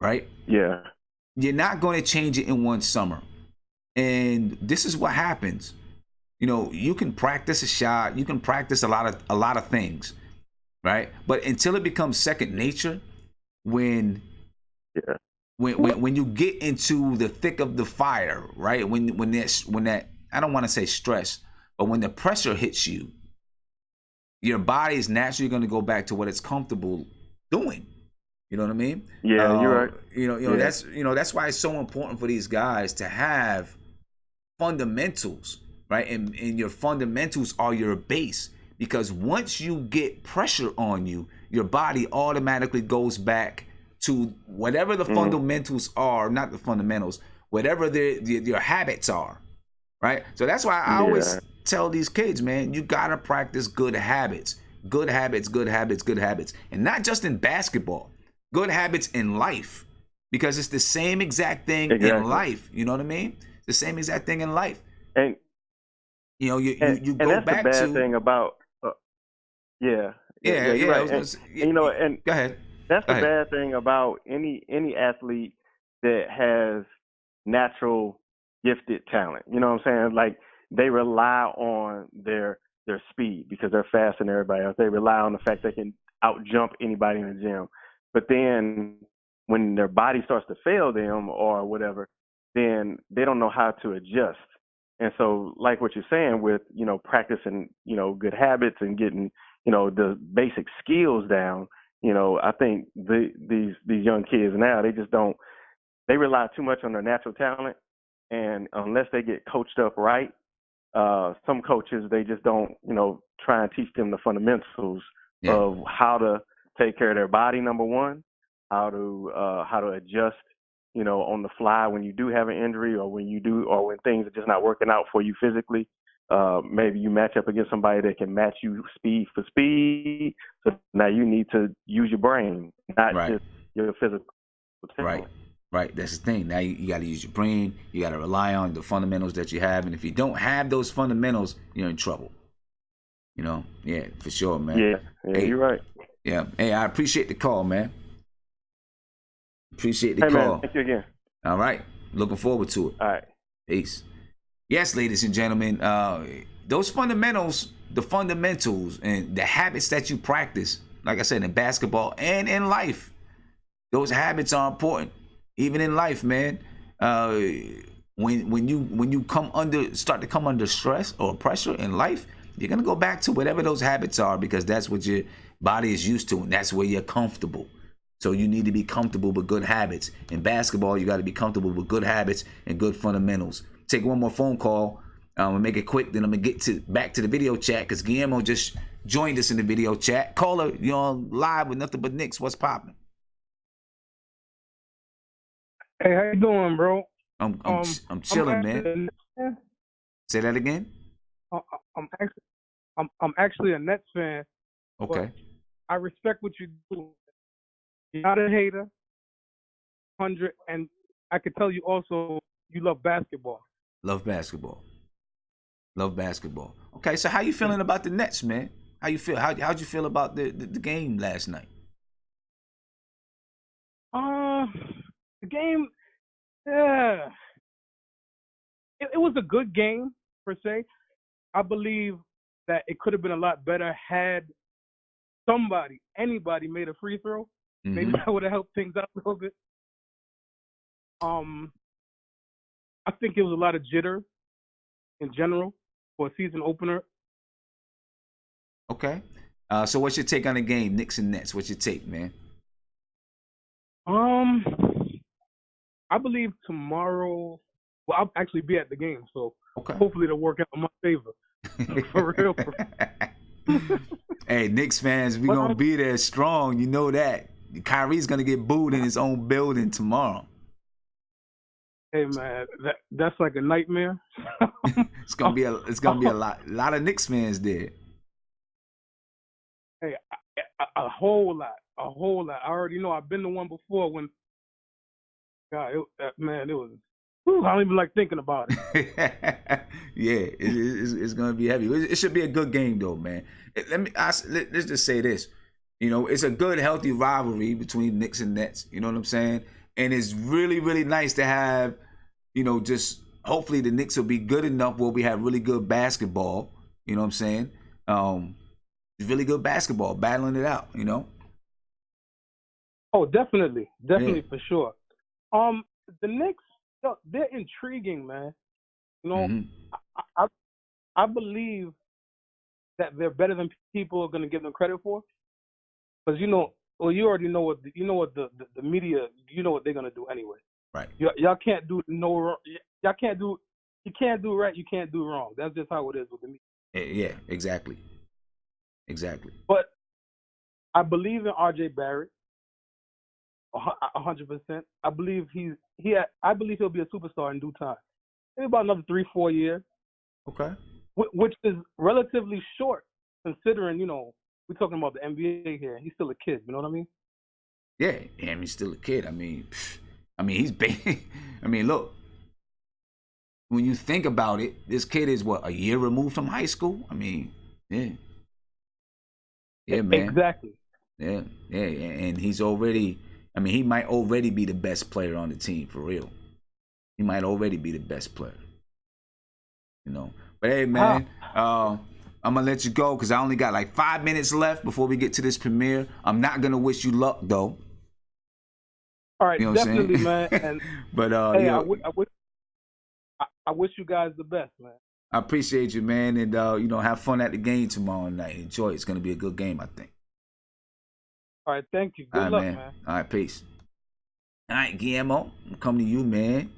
right? Yeah. You're not going to change it in one summer. And this is what happens. You can practice a shot. You can practice a lot of things, right? But until it becomes second nature, when you get into the thick of the fire, right? When that I don't want to say stress, but when the pressure hits you, your body is naturally going to go back to what it's comfortable doing. You know what I mean? Yeah, you're right. That's why it's so important for these guys to have fundamentals, right? And your fundamentals are your base, because once you get pressure on you, your body automatically goes back to whatever the fundamentals are, not the fundamentals, whatever your habits are, right? So that's why I always tell these kids, man, you gotta practice good habits, and not just in basketball, good habits in life, because it's the same exact thing in life. You know what I mean? The same exact thing in life. And you go that's back the bad to thing about Yeah, you're yeah. right. And and go ahead. That's Go the ahead. bad thing about any athlete that has natural gifted talent. You know what I'm saying? Like they rely on their speed because they're faster than everybody else. They rely on the fact they can out jump anybody in the gym. But then when their body starts to fail them or whatever, then they don't know how to adjust. And so, like what you're saying with, practicing, good habits and getting, the basic skills down, I think these young kids now, they rely too much on their natural talent. And unless they get coached up right, some coaches, they just don't, try and teach them the fundamentals of how to take care of their body, number one, how to adjust, on the fly when you do have an injury or when things are just not working out for you physically. Maybe you match up against somebody that can match you speed for speed. So now you need to use your brain, not just your physical talent. Right. That's the thing. Now you got to use your brain. You got to rely on the fundamentals that you have. And if you don't have those fundamentals, you're in trouble. Yeah, for sure, man. Yeah, hey, you're right. Yeah. Hey, I appreciate the call, man. Appreciate the call. Man, thank you again. All right. Looking forward to it. All right. Peace. Yes, ladies and gentlemen, those fundamentals, the fundamentals and the habits that you practice, like I said, in basketball and in life, those habits are important. Even in life, man. When you start to come under stress or pressure in life, you're gonna go back to whatever those habits are because that's what your body is used to and that's where you're comfortable. So you need to be comfortable with good habits. In basketball, you got to be comfortable with good habits and good fundamentals. Take one more phone call. We'll make it quick. Then I'm gonna get back to the video chat because Guillermo just joined us in the video chat. Caller, you're on live with Nothing But Knicks. What's popping? Hey, how you doing, bro? I'm chilling, man. Say that again. I'm actually a Nets fan. Okay. I respect what you do. You're not a hater. 100, and I could tell you also you love basketball. Love basketball. Okay, so how you feeling about the Nets, man? How you feel? How'd you feel about the game last night? The game, yeah, it was a good game per se. I believe that it could have been a lot better had anybody made a free throw. Mm-hmm. Maybe that would have helped things out a little bit. I think it was a lot of jitter in general for a season opener. Okay. So what's your take on the game, Knicks and Nets? What's your take, man? I believe tomorrow. Well, I'll actually be at the game, so hopefully it'll work out in my favor. For real. Hey, Knicks fans, we gonna be there strong. You know that. Kyrie's gonna get booed in his own building tomorrow. Hey man, that's like a nightmare. It's gonna be a lot of Knicks fans there. Hey, a whole lot. I already know. I've been to one before when. God, it was. Whew, I don't even like thinking about it. Yeah, it's gonna be heavy. It should be a good game though, man. Let's just say this. It's a good, healthy rivalry between Knicks and Nets. You know what I'm saying? And it's really, really nice to have, just hopefully the Knicks will be good enough where we have really good basketball. You know what I'm saying? It's really good basketball, battling it out. Oh, definitely, for sure. The Knicks, they're intriguing, man. Mm-hmm. I believe that they're better than people are going to give them credit for, because you already know what the media, what they're going to do anyway. Right. Y'all can't do y'all can't do, you can't do right, you can't do wrong. That's just how it is with the media. Yeah, exactly. But I believe in R.J. Barrett 100%. I believe I believe he'll be a superstar in due time. Maybe about another 3-4 years. Okay. Which is relatively short, considering we're talking about the NBA here. He's still a kid. You know what I mean? Yeah, he's still a kid. I mean, he's big. I mean, look. When you think about it, this kid is a year removed from high school. I mean, yeah. Yeah, man. Exactly. Yeah, and he's already. I mean, he might already be the best player on the team for real. He might already be the best player. You know. But hey, man, I'm gonna let you go because I only got like 5 minutes left before we get to this premiere. I'm not gonna wish you luck though. All right, You know what I'm definitely, saying? man. And but hey, you know, I wish you guys the best, man. I appreciate you, man, and you know, have fun at the game tomorrow night. Enjoy it. It's gonna be a good game, I think. All right, thank you. Good All right, luck, man. man. All right, peace. All right, Guillermo, I'm coming to you, man.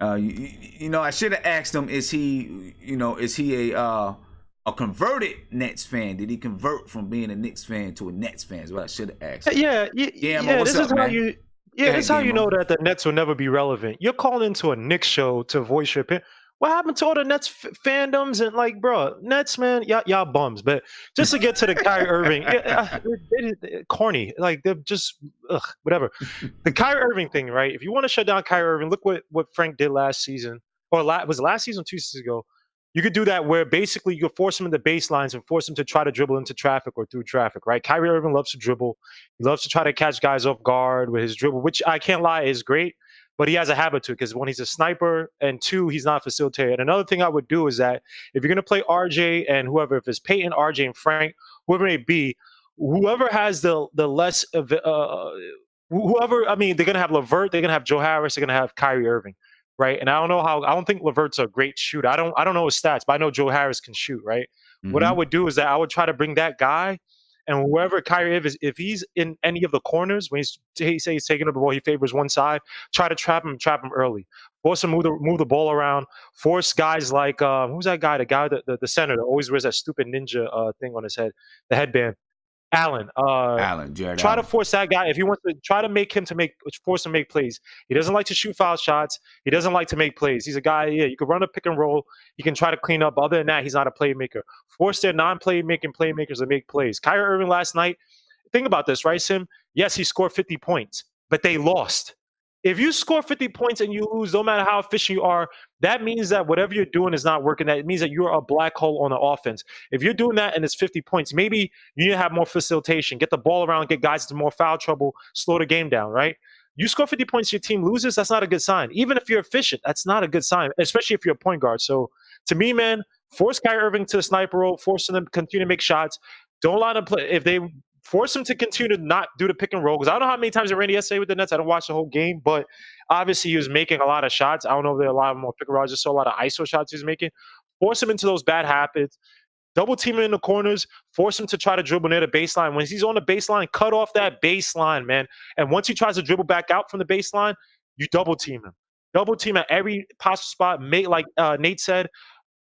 You know, I should have asked him: is he a converted Nets fan? Did he convert from being a Knicks fan to a Nets fan? Is what I should have asked him. Yeah. What's This up, is how man? you. Yeah, Go this is ahead, how you Guillermo. know that the Nets will never be relevant. You're calling into a Knicks show to voice your opinion. What happened to all the Nets fandoms and like, bro, Nets, man, y'all bums. But just to get to the Kyrie Irving, corny. Like they're just whatever. The Kyrie Irving thing, right? If you want to shut down Kyrie Irving, look what Frank did last season, or was it last season, 2 seasons ago. You could do that where basically you force him into baselines and force him to try to dribble into traffic or through traffic, right? Kyrie Irving loves to dribble. He loves to try to catch guys off guard with his dribble, which I can't lie is great, but he has a habit to it because when he's a sniper and two, he's not facilitated. And another thing I would do is that if you're going to play RJ and whoever, if it's Peyton, RJ, and Frank, whoever it may be, whoever has the less of whoever, I mean, they're going to have LeVert, they're going to have Joe Harris, they're going to have Kyrie Irving. Right. And I don't think LeVert's a great shooter. I don't know his stats, but I know Joe Harris can shoot. Right. Mm-hmm. What I would do is that I would try to bring that guy and whoever Kyrie is, if he's in any of the corners, when he's taking up the ball, he favors one side, try to trap him early. Force him move the ball around. Force guys like who's that guy? The center that always wears that stupid ninja thing on his head, the headband. Allen. Jared Try Allen. to force that guy if he wants to try to force him to make plays. He doesn't like to shoot foul shots. He doesn't like to make plays. He's a guy, you can run a pick and roll. He can try to clean up. Other than that, he's not a playmaker. Force their non-playmaking playmakers to make plays. Kyrie Irving last night, think about this, right, Sim? Yes, he scored 50 points, but they lost. If you score 50 points and you lose, no matter how efficient you are, that means that whatever you're doing is not working. That means that you're a black hole on the offense. If you're doing that and it's 50 points, maybe you need to have more facilitation, get the ball around, get guys into more foul trouble, slow the game down, right? You score 50 points, your team loses, that's not a good sign. Even if you're efficient, that's not a good sign, especially if you're a point guard. So to me, man, force Kyrie Irving to the sniper role, force them to continue to make shots. Don't allow them to play. If they force him to continue to not do the pick and roll, because I don't know how many times it ran yesterday with the Nets. I don't watch the whole game, but obviously he was making a lot of shots. I don't know if there are a lot more pick and rolls. I just saw a lot of ISO shots he was making. Force him into those bad habits. Double team him in the corners. Force him to try to dribble near the baseline. When he's on the baseline, cut off that baseline, man. And once he tries to dribble back out from the baseline, you double team him. Double team at every possible spot. Like Nate said,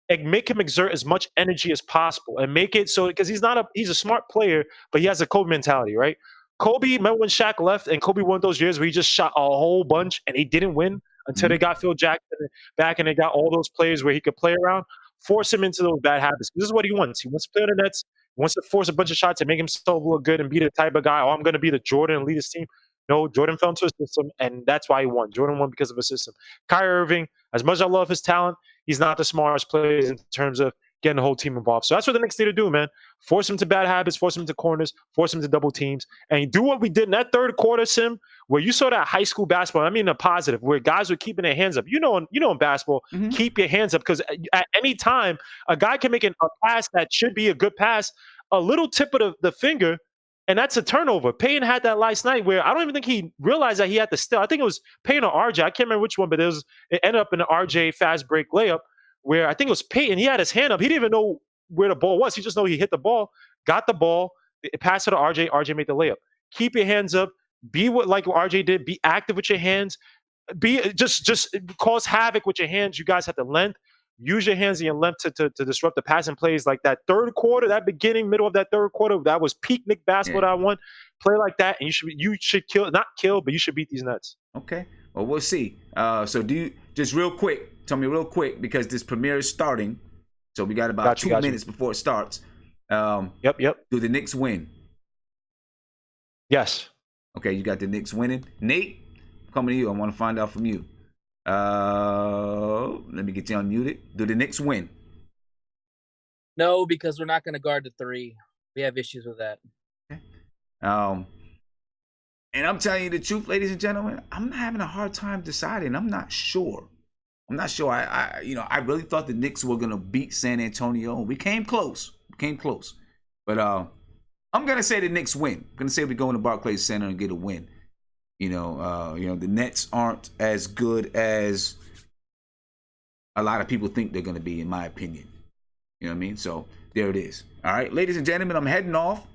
and make him exert as much energy as possible and make it so, because he's a smart player, but he has a Kobe mentality, right? Kobe, remember when Shaq left and Kobe won those years where he just shot a whole bunch and he didn't win until they got Phil Jackson back and they got all those players where he could play around? Force him into those bad habits. This is what he wants. He wants to play on the Nets. He wants to force a bunch of shots and make himself look good and be the type of guy, oh, I'm going to be the Jordan and lead his team. No, Jordan fell into a system, and that's why he won. Jordan won because of a system. Kyrie Irving, as much as I love his talent, he's not the smartest player in terms of getting the whole team involved. So that's what the Knicks need to do, man. Force him to bad habits, force him to corners, force him to double teams, and do what we did in that third quarter, Sim, where you saw that high school basketball. I mean, a positive, where guys were keeping their hands up. You know, in basketball, keep your hands up, because at any time, a guy can make a pass that should be a good pass, a little tip of the finger, and that's a turnover. Payne had that last night where I don't even think he realized that he had to steal. I think it was Payne or RJ. I can't remember which one, but it ended up in an RJ fast break layup where I think it was Payton. He had his hand up. He didn't even know where the ball was. He just know he hit the ball, got the ball, passed it to RJ. RJ made the layup. Keep your hands up. Be what RJ did. Be active with your hands. Be just cause havoc with your hands. You guys have the length. Use your hands and your length to disrupt the passing plays. Like that third quarter, that middle of that third quarter, that was peak Knick basketball that I want. Play like that, and you should not kill, but you should beat these Nets. Okay. Well, we'll see. So do you, just real quick, tell me real quick, because this premiere is starting. So we got about 2 minutes before it starts. Yep. Do the Knicks win? Yes. Okay, you got the Knicks winning. Nate, I'm coming to you. I want to find out from you. Let me get you unmuted. Do the Knicks win? No, because we're not going to guard the three. We have issues with that. And I'm telling you the truth, ladies and gentlemen, I'm having a hard time deciding. I'm not sure. I really thought the Knicks were gonna beat San Antonio. We came close. But I'm gonna say the Knicks win. I'm gonna say we go into Barclays Center and get a win. The Nets aren't as good as a lot of people think they're gonna be, in my opinion. You know what I mean? So there it is. All right, ladies and gentlemen, I'm heading off.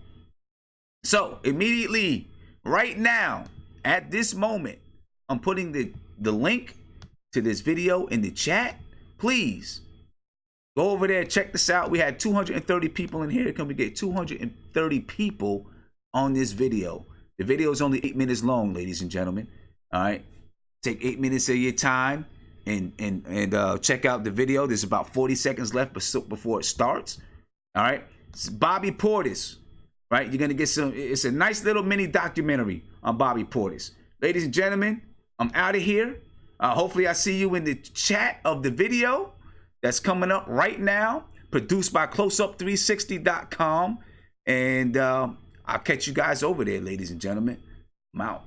So immediately, right now, at this moment, I'm putting the link to this video in the chat. Please go over there, check this out. We had 230 people in here. Can we get 230 people on this video? The video is only 8 minutes long, ladies and gentlemen. All right, take 8 minutes of your time and check out the video. There's about 40 seconds left before it starts. All right, it's Bobby Portis. Right, you're gonna get some. It's a nice little mini documentary on Bobby Portis. Ladies and gentlemen, I'm out of here. Hopefully, I see you in the chat of the video that's coming up right now. Produced by CloseUp360.com, and I'll catch you guys over there, ladies and gentlemen. I'm out.